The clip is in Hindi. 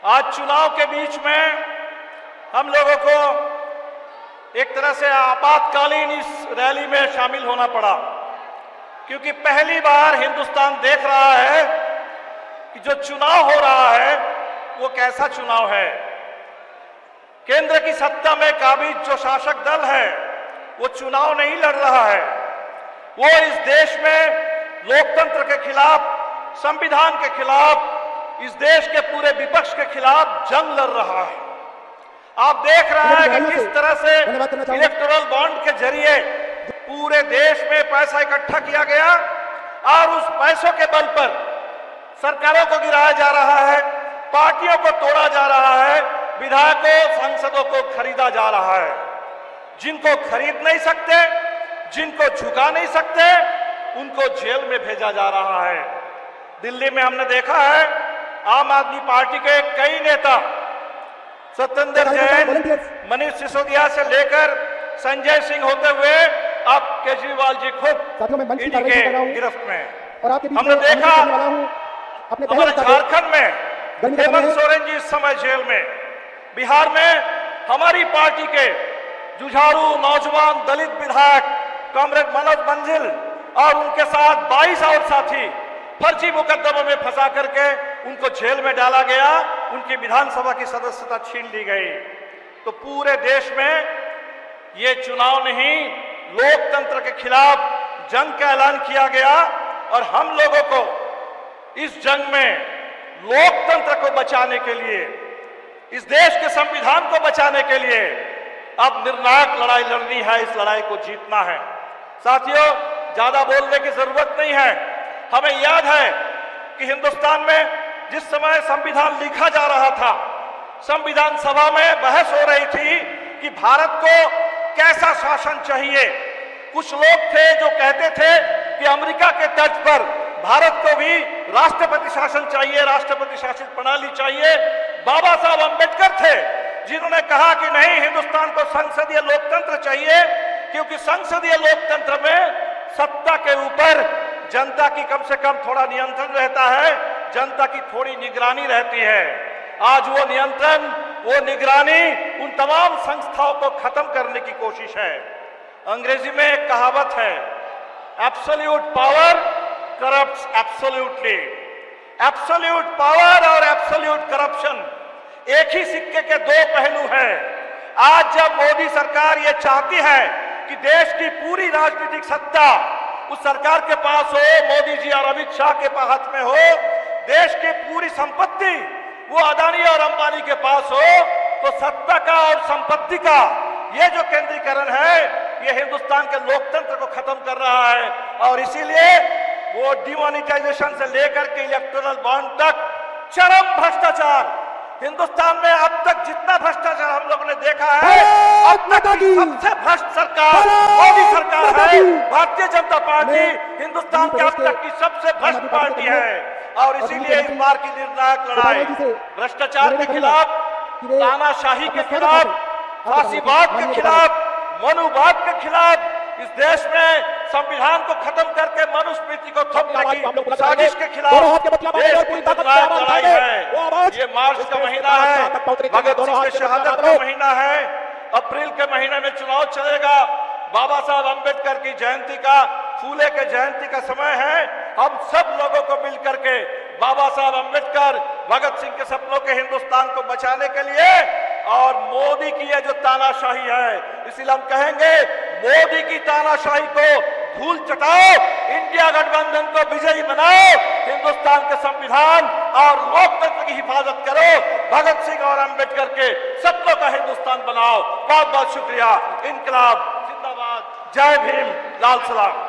आज चुनाव के बीच में हम लोगों को एक तरह से आपातकालीन इस रैली में शामिल होना पड़ा, क्योंकि पहली बार हिंदुस्तान देख रहा है कि जो चुनाव हो रहा है वो कैसा चुनाव है। केंद्र की सत्ता में काबिज जो शासक दल है वो चुनाव नहीं लड़ रहा है, वो इस देश में लोकतंत्र के खिलाफ, संविधान के खिलाफ, इस देश के पूरे विपक्ष के खिलाफ जंग लड़ रहा है। आप देख रहे हैं कि किस तरह से इलेक्टोरल बॉन्ड के जरिए पूरे देश में पैसा इकट्ठा किया गया और उस पैसों के बल पर सरकारों को गिराया जा रहा है, पार्टियों को तोड़ा जा रहा है, विधायकों, सांसदों को खरीदा जा रहा है। जिनको खरीद नहीं सकते, जिनको झुका नहीं सकते, उनको जेल में भेजा जा रहा है। दिल्ली में हमने देखा है आम आदमी पार्टी के कई नेता, सत्येंद्र जैन, मनीष सिसोदिया से लेकर संजय सिंह होते हुए अब केजरीवाल जी खुद ईडी के गिरफ्त में। हमने देखा हमारे झारखंड में हेमंत सोरेन जी इस समय जेल में, बिहार में हमारी पार्टी के जुझारू नौजवान दलित विधायक कॉमरेड मनोज मंजिल और उनके साथ 22 और साथी फर्जी मुकदमों में फंसा करके उनको जेल में डाला गया, उनकी विधानसभा की सदस्यता छीन ली गई। तो पूरे देश में ये चुनाव नहीं, लोकतंत्र के खिलाफ जंग का ऐलान किया गया और हम लोगों को इस जंग में लोकतंत्र को बचाने के लिए, इस देश के संविधान को बचाने के लिए अब निर्णायक लड़ाई लड़नी है, इस लड़ाई को जीतना है। साथियों, ज्यादा बोलने की जरूरत नहीं है। हमें याद है कि हिंदुस्तान में जिस समय संविधान लिखा जा रहा था, संविधान सभा में बहस हो रही थी कि भारत को कैसा शासन चाहिए। कुछ लोग थे जो कहते थे कि अमेरिका के तर्ज पर भारत को भी राष्ट्रपति शासन चाहिए, राष्ट्रपति शासित प्रणाली चाहिए। बाबा साहब अंबेडकर थे जिन्होंने कहा कि नहीं, हिंदुस्तान को संसदीय लोकतंत्र चाहिए, क्योंकि संसदीय लोकतंत्र में सत्ता के ऊपर जनता की कम से कम थोड़ा नियंत्रण रहता है, जनता की थोड़ी निगरानी रहती है। आज वो नियंत्रण, वो निगरानी उन तमाम संस्थाओं को खत्म करने की कोशिश है। अंग्रेजी में एक कहावत है, absolute power corrupts absolutely. Absolute power और एब्सोल्यूट करप्शन एक ही सिक्के के दो पहलू हैं। आज जब मोदी सरकार ये चाहती है कि देश की पूरी राजनीतिक सत्ता उस सरकार के पास हो, मोदी जी और अमित शाह के हाथ में हो, देश की पूरी संपत्ति वो अदानी और अंबानी के पास हो, तो सत्ता का और संपत्ति का ये जो केंद्रीकरण है ये हिंदुस्तान के लोकतंत्र को खत्म कर रहा है। और इसीलिए वो डिमोनेटाइजेशन से लेकर के इलेक्टोरल बॉन्ड तक चरम भ्रष्टाचार, हिंदुस्तान में अब तक जितना भ्रष्टाचार हम लोगों ने देखा है, अब तक सबसे भ्रष्ट सरकार मोदी सरकार है। भारतीय जनता पार्टी हिंदुस्तान की अब तक की सबसे भ्रष्ट पार्टी है। और इसीलिए इस बार की निर्णायक लड़ाई भ्रष्टाचार के खिलाफ, तानाशाही के खिलाफ, फांसीवाद के खिलाफ, मनुवाद के खिलाफ, इस देश में संविधान को खत्म करके मनुस्मृति को थोपने की साजिश के खिलाफ देश की निर्णायक लड़ाई है। ये मार्च का महीना है, भगत सिंह की शहादत का महीना है, अप्रैल के महीने में चुनाव चलेगा, बाबा साहब अंबेडकर की जयंती का, फूले के जयंती का समय है। हम सब लोगों को मिलकर के बाबा साहब अंबेडकर, भगत सिंह के सपनों के हिंदुस्तान को बचाने के लिए और मोदी की ये जो तानाशाही है, इसीलिए हम कहेंगे मोदी की तानाशाही को धूल चटाओ, इंडिया गठबंधन को विजयी बनाओ, हिंदुस्तान के संविधान और लोकतंत्र की हिफाजत करो, भगत सिंह और अंबेडकर के सपनों का हिंदुस्तान बनाओ। बहुत बहुत शुक्रिया। इनकलाब जिंदाबाद, जय भीम, लाल सलाम।